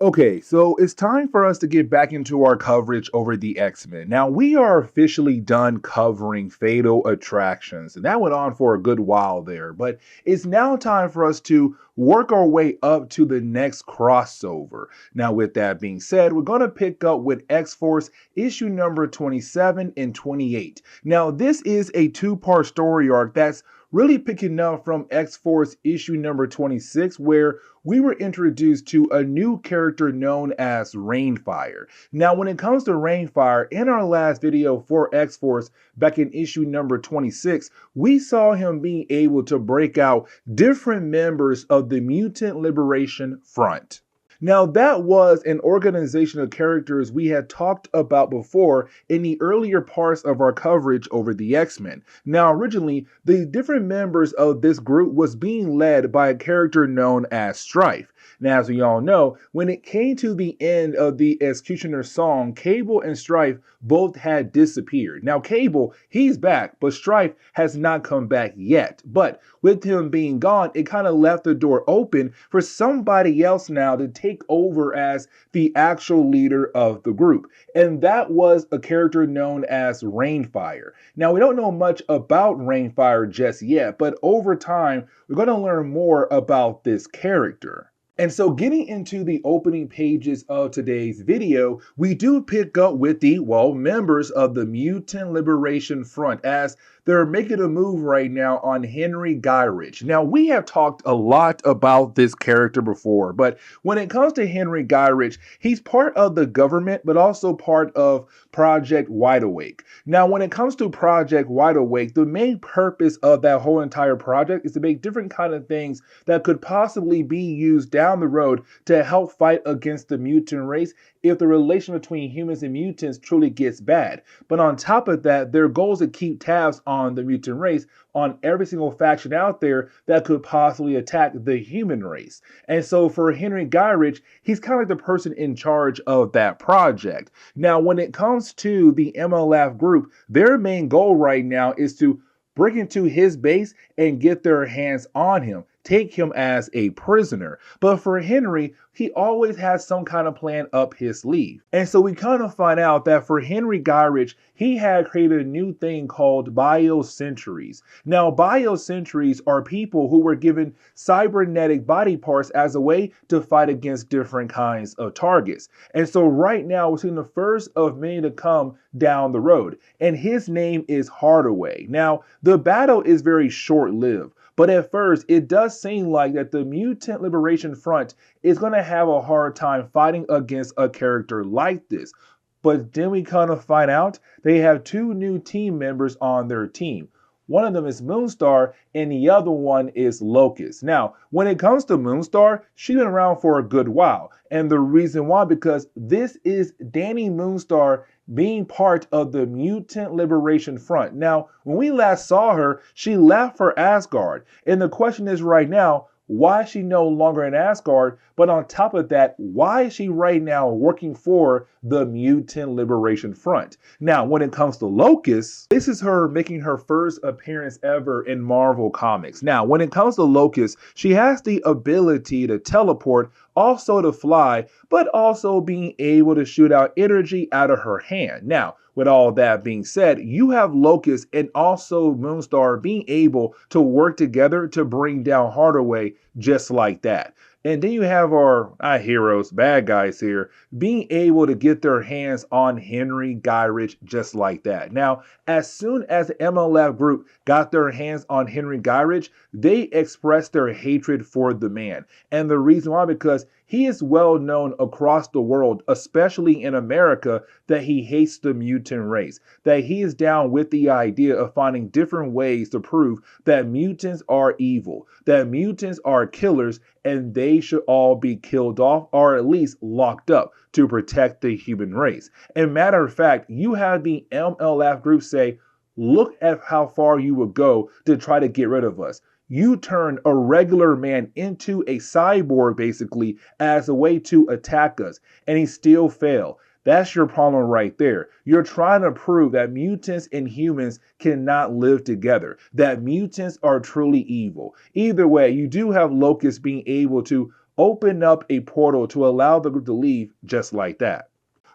Okay, so it's time for us to get back into our coverage over the X-Men. Now, we are officially done covering Fatal Attractions, and that went on for a good while there, but it's now time for us to work our way up to the next crossover. Now, with that being said, we're going to pick up with X-Force issue number 27 and 28. Now, this is a two-part story arc that's really picking up from X-Force issue number 26, where we were introduced to a new character known as Rainfire. Now, when it comes to Rainfire, in our last video for X-Force back in issue number 26, we saw him being able to break out different members of the Mutant Liberation Front. Now, that was an organization of characters we had talked about before in the earlier parts of our coverage over the X-Men. Now, originally, the different members of this group was being led by a character known as Strife. Now, as we all know, when it came to the end of the Executioner's song, Cable and Strife both had disappeared. Now, Cable, he's back, but Strife has not come back yet. But with him being gone, it kind of left the door open for somebody else now to take over as the actual leader of the group. And that was a character known as Rainfire. Now, we don't know much about Rainfire just yet, but over time, we're going to learn more about this character. And so getting into the opening pages of today's video, we do pick up with the, members of the Mutant Liberation Front as they're making a move right now on Henry Gyrich. Now, we have talked a lot about this character before, but when it comes to Henry Gyrich, he's part of the government, but also part of Project Wide Awake. Now, when it comes to Project Wide Awake, the main purpose of that whole entire project is to make different kind of things that could possibly be used down the road to help fight against the mutant race if the relation between humans and mutants truly gets bad. But on top of that, their goal is to keep tabs on the mutant race, on every single faction out there that could possibly attack the human race. And so for Henry Gyrich, he's kind of like the person in charge of that project. Now, when it comes to the MLF group, their main goal right now is to break into his base and get their hands on him, take him as a prisoner. But for Henry, he always has some kind of plan up his sleeve. And so we kind of find out that for Henry Gyrich, he had created a new thing called biosentries. Now, biosentries are people who were given cybernetic body parts as a way to fight against different kinds of targets. And so right now, we're seeing the first of many to come down the road. And his name is Hardaway. Now, the battle is very short-lived. But at first, it does seem like that the Mutant Liberation Front is going to have a hard time fighting against a character like this. But then we kind of find out they have two new team members on their team. One of them is Moonstar and the other one is Locust. Now, when it comes to Moonstar, she's been around for a good while. And the reason why, because this is Danny Moonstar being part of the Mutant Liberation Front. Now, when we last saw her, she left for Asgard. And the question is right now, why is she no longer in Asgard? But on top of that, why is she right now working for the Mutant Liberation Front? Now, when it comes to Locust, this is her making her first appearance ever in Marvel Comics. Now, when it comes to Locust, she has the ability to teleport, also to fly, but also being able to shoot out energy out of her hand. Now, with all that being said, you have Locust and also Moonstar being able to work together to bring down Hardaway just like that. And then you have our heroes, bad guys here, being able to get their hands on Henry Gyrich just like that. Now, as soon as the MLF group got their hands on Henry Gyrich, they expressed their hatred for the man. And the reason why, because he is well known across the world, especially in America, that he hates the mutant race, that he is down with the idea of finding different ways to prove that mutants are evil, that mutants are killers, and they should all be killed off or at least locked up to protect the human race. And matter of fact, you have the MLF group say, look at how far you would go to try to get rid of us. You turned a regular man into a cyborg, basically, as a way to attack us, and he still failed. That's your problem right there. You're trying to prove that mutants and humans cannot live together, that mutants are truly evil. Either way, you do have Locust being able to open up a portal to allow the group to leave just like that.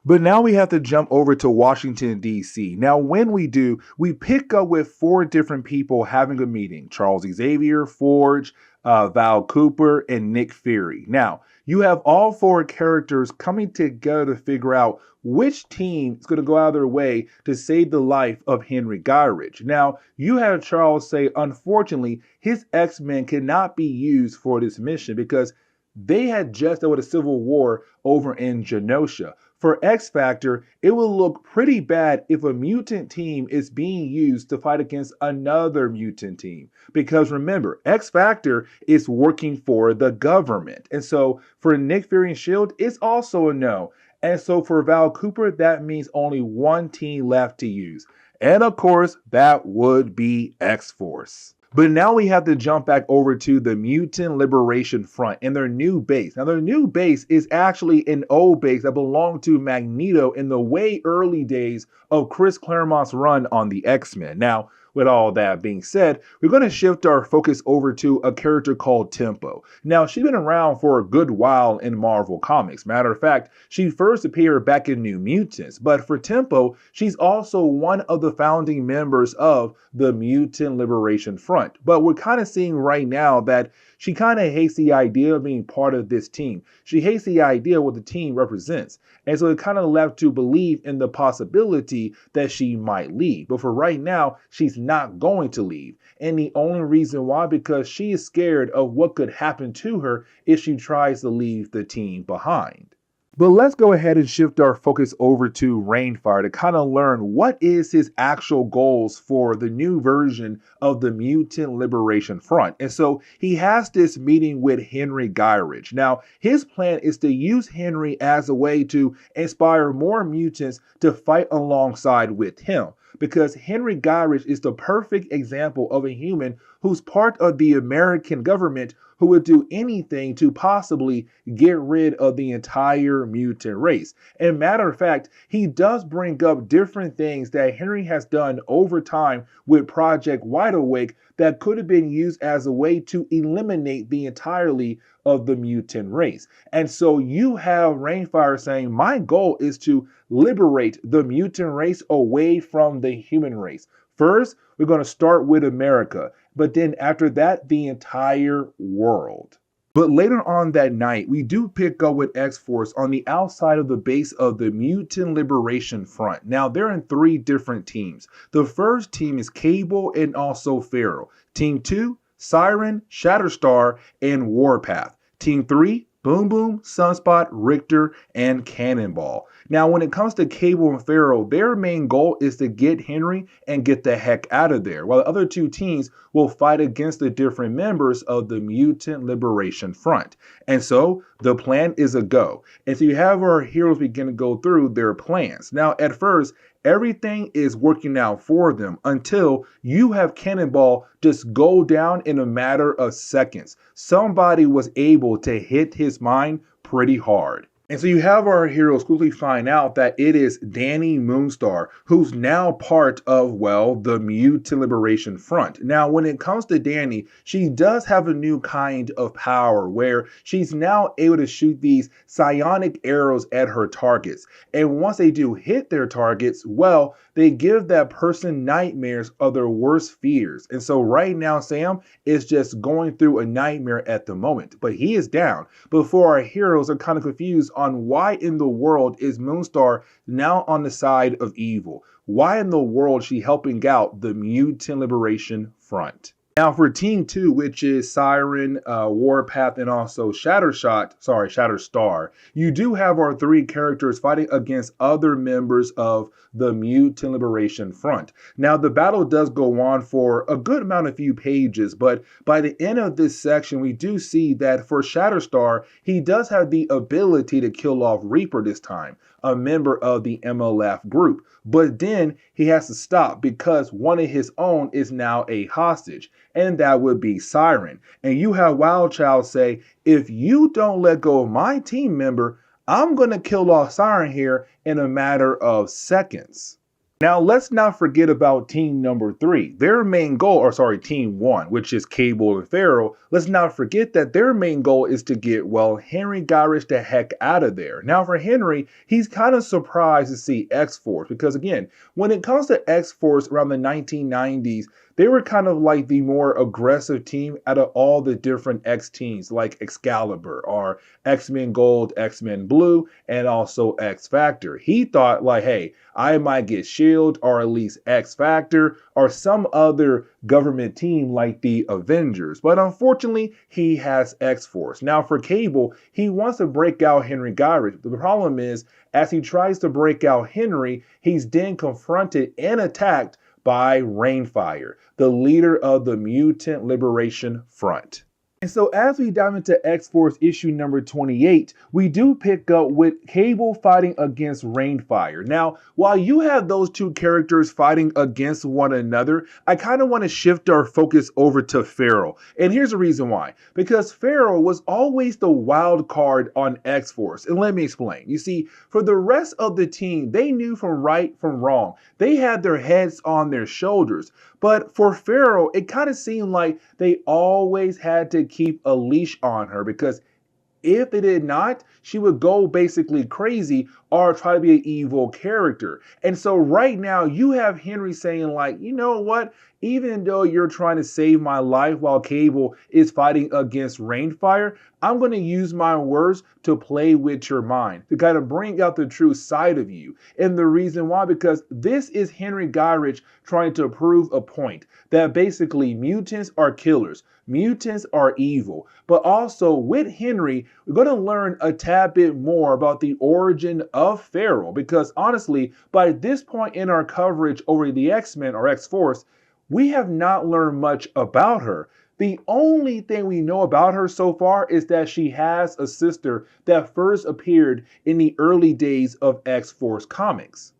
But now we have to jump over to Washington, D.C. Now, when we do, we pick up with four different people having a meeting: Charles Xavier, Forge, Val Cooper, and Nick Fury. Now, you have all four characters coming together to figure out which team is going to go out of their way to save the life of Henry Gyrich. Now, you have Charles say, unfortunately, his X-Men cannot be used for this mission because they had just dealt with a civil war over in Genosha. For X Factor, it will look pretty bad if a mutant team is being used to fight against another mutant team. Because remember, X Factor is working for the government. And so for Nick Fury and S.H.I.E.L.D., it's also a no. And so for Val Cooper, that means only one team left to use. And of course, that would be X-Force. But now we have to jump back over to the Mutant Liberation Front and their new base. Now, their new base is actually an old base that belonged to Magneto in the way early days of Chris Claremont's run on the X-Men. Now, with all that being said, we're going to shift our focus over to a character called Tempo. Now, she's been around for a good while in Marvel Comics. Matter of fact, she first appeared back in New Mutants. But for Tempo, she's also one of the founding members of the Mutant Liberation Front. But we're kind of seeing right now that she kind of hates the idea of being part of this team. She hates the idea of what the team represents. And so it kind of left to believe in the possibility that she might leave. But for right now, she's not going to leave. And the only reason why, because she is scared of what could happen to her if she tries to leave the team behind. But let's go ahead and shift our focus over to Rainfire to kind of learn what is his actual goals for the new version of the Mutant Liberation Front. And so he has this meeting with Henry Gyrich. Now, his plan is to use Henry as a way to inspire more mutants to fight alongside with him. Because Henry Gyrich is the perfect example of a human who's part of the American government who would do anything to possibly get rid of the entire mutant race. And matter of fact, he does bring up different things that Henry has done over time with Project Wide Awake that could have been used as a way to eliminate the entirety of the mutant race. And so you have Rainfire saying, my goal is to liberate the mutant race away from the human race. First, we're going to start with America, but then after that, the entire world. But later on that night, we do pick up with X-Force on the outside of the base of the Mutant Liberation Front. Now, they're in three different teams. The first team is Cable and also Feral. Team 2, Siren, Shatterstar, and Warpath. Team 3, Boom Boom, Sunspot, Richter, and Cannonball. Now, when it comes to Cable and Feral, their main goal is to get Henry and get the heck out of there, while the other two teams will fight against the different members of the Mutant Liberation Front. And so, the plan is a go. And so you have our heroes begin to go through their plans. Now, at first, everything is working out for them until you have Cannonball just go down in a matter of seconds. Somebody was able to hit his mind pretty hard. And so you have our heroes quickly find out that it is Dani Moonstar, who's now part of, well, the Mutant Liberation Front. Now, when it comes to Dani, she does have a new kind of power where she's now able to shoot these psionic arrows at her targets. And once they do hit their targets, well, they give that person nightmares of their worst fears. And so right now, Sam is just going through a nightmare at the moment, but he is down. Before our heroes are kind of confused on why in the world is Moonstar now on the side of evil? Why in the world is she helping out the Mutant Liberation Front? Now for Team 2, which is Siren, Warpath, and also Shatterstar, you do have our three characters fighting against other members of the Mutant Liberation Front. Now the battle does go on for a good amount of few pages, but by the end of this section, we do see that for Shatterstar, he does have the ability to kill off Reaper this time, a member of the MLF group. But then he has to stop because one of his own is now a hostage, and that would be Siren. And you have Wild Child say, if you don't let go of my team member, I'm going to kill off Siren here in a matter of seconds. Now, let's not forget about team number 3. Their main goal, or sorry, team 1, which is Cable and Pharaoh. Let's not forget that their main goal is to get, well, Henry Gyrich the heck out of there. Now, for Henry, he's kind of surprised to see X-Force because, again, when it comes to X-Force around the 1990s, they were kind of like the more aggressive team out of all the different X teams, like Excalibur or X-Men Gold, X-Men Blue, and also X-Factor. He thought like, hey, I might get SHIELD or at least X-Factor or some other government team like the Avengers. But unfortunately, he has X-Force. Now for Cable, he wants to break out Henry Gyrich. The problem is, as he tries to break out Henry, he's then confronted and attacked by Rainfire, the leader of the Mutant Liberation Front. And so as we dive into X-Force issue number 28, we do pick up with Cable fighting against Rainfire. Now, while you have those two characters fighting against one another, I kind of want to shift our focus over to Pharaoh. And here's the reason why. Because Pharaoh was always the wild card on X-Force. And let me explain. You see, for the rest of the team, they knew from right from wrong. They had their heads on their shoulders. But for Pharaoh, it kind of seemed like they always had to keep a leash on her because if they did not, she would go basically crazy or try to be an evil character. And so right now you have Henry saying like, you know what? Even though you're trying to save my life while Cable is fighting against Rainfire, I'm going to use my words to play with your mind, to kind of bring out the true side of you. And the reason why, because this is Henry Gyrich trying to prove a point that basically mutants are killers. Mutants are evil. But also with Henry, we're going to learn a tad bit more about the origin of Pharaoh. Because honestly, by this point in our coverage over the X-Men or X-Force, we have not learned much about her. The only thing we know about her so far is that she has a sister that first appeared in the early days of X-Force comics.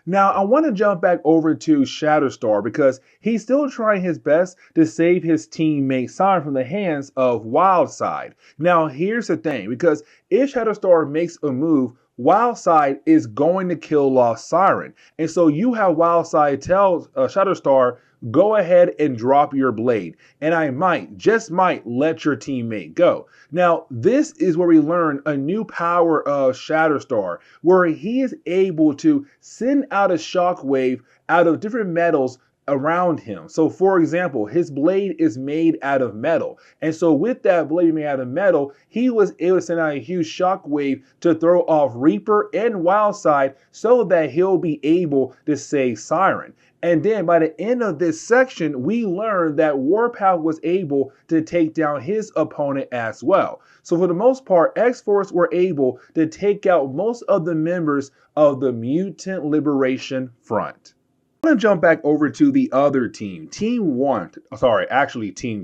Now, I want to jump back over to Shatterstar because he's still trying his best to save his teammate Siren from the hands of Wildside. Now, here's the thing, because if Shatterstar makes a move, Wildside is going to kill off Siren. And so you have Wildside tell Shatterstar, go ahead and drop your blade. And I might, just might, let your teammate go. Now, this is where we learn a new power of Shatterstar, where he is able to send out a shockwave out of different metals around him. So for example, his blade is made out of metal. And so with that blade made out of metal, he was able to send out a huge shockwave to throw off Reaper and Wildside so that he'll be able to save Siren. And then by the end of this section, we learned that Warpath was able to take down his opponent as well. So for the most part, X-Force were able to take out most of the members of the Mutant Liberation Front. I'm going to jump back over to the other team, Team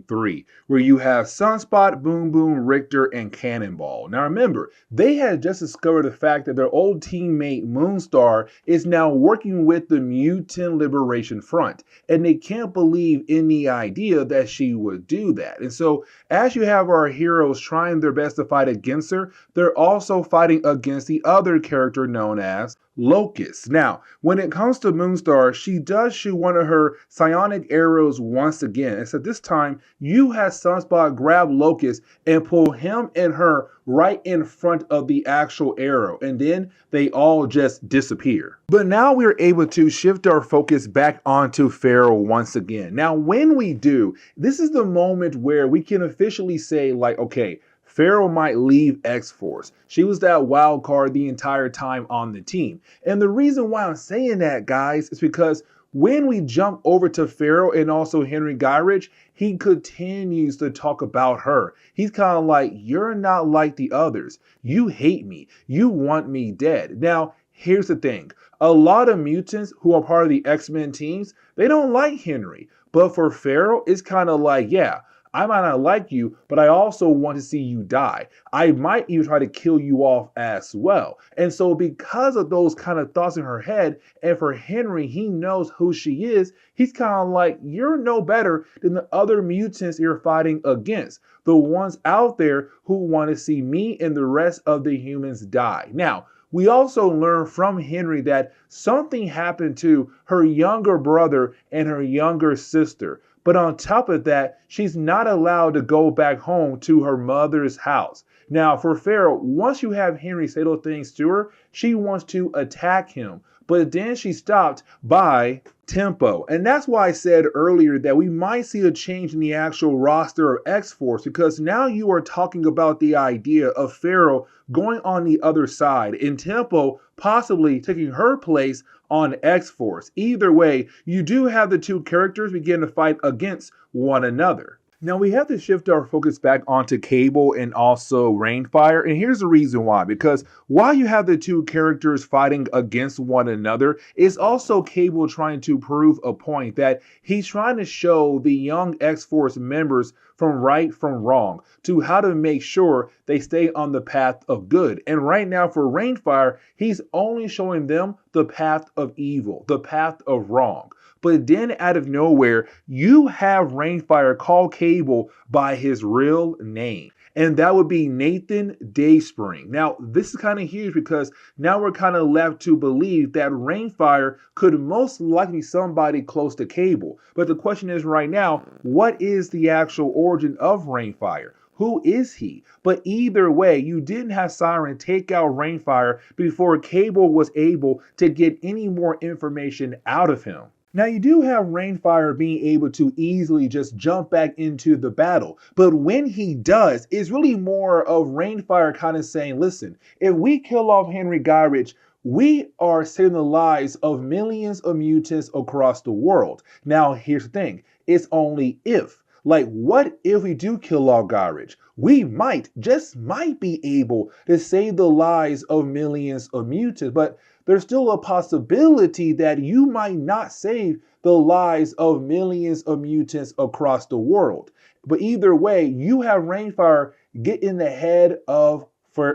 3, where you have Sunspot, Boom Boom, Richter, and Cannonball. Now remember, they had just discovered the fact that their old teammate Moonstar is now working with the Mutant Liberation Front, and they can't believe in the idea that she would do that. And so as you have our heroes trying their best to fight against her, they're also fighting against the other character known as Locust. Now, when it comes to Moonstar, she does shoot one of her psionic arrows once again, except this time you have Sunspot grab Locust and pull him and her right in front of the actual arrow, and then they all just disappear. But now we're able to shift our focus back onto Pharaoh once again. Now, when we do, this is the moment where we can officially say like, okay, Pharaoh might leave X-Force. She was that wild card the entire time on the team. And the reason why I'm saying that, guys, is because when we jump over to Pharaoh and also Henry Gyrich, he continues to talk about her. He's kind of like, you're not like the others. You hate me. You want me dead. Now, here's the thing. A lot of mutants who are part of the X-Men teams, they don't like Henry. But for Pharaoh, it's kind of like, yeah, I might not like you, but I also want to see you die. I might even try to kill you off as well. And so because of those kind of thoughts in her head, and for Henry, he knows who she is, he's kind of like, you're no better than the other mutants you're fighting against. The ones out there who want to see me and the rest of the humans die. Now, We also learn from Henry that something happened to her younger brother and her younger sister. But on top of that, she's not allowed to go back home to her mother's house. Now, for Pharaoh, once you have Henry say those things to her, she wants to attack him. But then she's stopped by tempo. And that's why I said earlier that we might see a change in the actual roster of X-Force, because now you are talking about the idea of Pharaoh going on the other side and Tempo possibly taking her place on X-Force. Either way, you do have the two characters begin to fight against one another. Now we have to shift our focus back onto Cable and also Rainfire, and here's the reason why. Because while you have the two characters fighting against one another, it's also Cable trying to prove a point that he's trying to show the young X-Force members from right from wrong, to how to make sure they stay on the path of good. And right now for Rainfire, he's only showing them the path of evil, the path of wrong. But then out of nowhere, you have Rainfire call Cable by his real name. And that would be Nathan Dayspring. Now, this is kind of huge because now we're kind of left to believe that Rainfire could most likely be somebody close to Cable. But the question is right now, what is the actual origin of Rainfire? Who is he? But either way, you didn't have Siren take out Rainfire before Cable was able to get any more information out of him. Now you do have Rainfire being able to easily just jump back into the battle, but when he does, it's really more of Rainfire kind of saying, listen, if we kill off Henry Gyrich, we are saving the lives of millions of mutants across the world. Now here's the thing, it's only if. Like, what if we do kill off Gyrich? We might, just might be able to save the lives of millions of mutants, but there's still a possibility that you might not save the lives of millions of mutants across the world. But either way, you have Rainfire get in the head of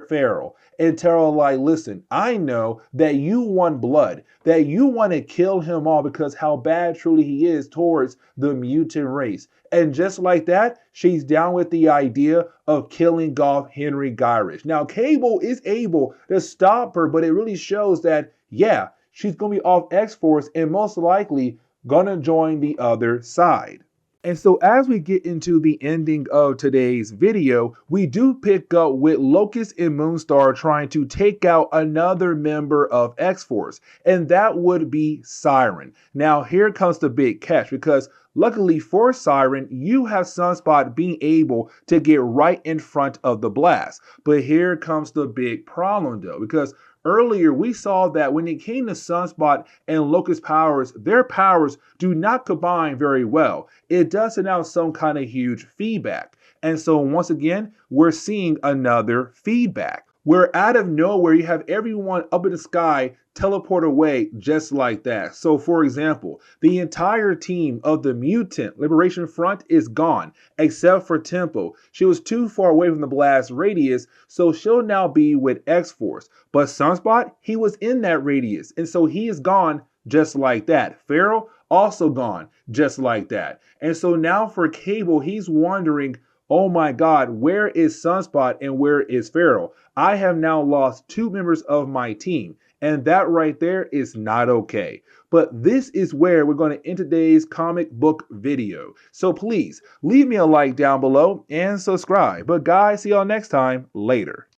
Pharaoh and tell her, like, listen, I know that you want blood, that you want to kill him all because how bad truly he is towards the mutant race. And just like that, she's down with the idea of killing off Henry Gyrich. Now, Cable is able to stop her, but it really shows that, yeah, she's going to be off X-Force and most likely going to join the other side. And so as we get into the ending of today's video, we do pick up with Locust and Moonstar trying to take out another member of X-Force, and that would be Siren. Now here comes the big catch, because luckily for Siren, you have Sunspot being able to get right in front of the blast. But here comes the big problem though, because earlier, we saw that when it came to Sunspot and Locust powers, their powers do not combine very well. It does announce some kind of huge feedback. And so once again, we're seeing another feedback, where out of nowhere, you have everyone up in the sky teleport away just like that. So for example, the entire team of the Mutant Liberation Front is gone, except for Tempo. She was too far away from the blast radius, so she'll now be with X-Force. But Sunspot, he was in that radius, and so he is gone just like that. Pharaoh, also gone just like that. And so now for Cable, he's wondering, oh my God, where is Sunspot and where is Pharaoh? I have now lost two members of my team. And that right there is not okay. But this is where we're going to end today's comic book video. So please leave me a like down below and subscribe. But guys, see y'all next time. Later.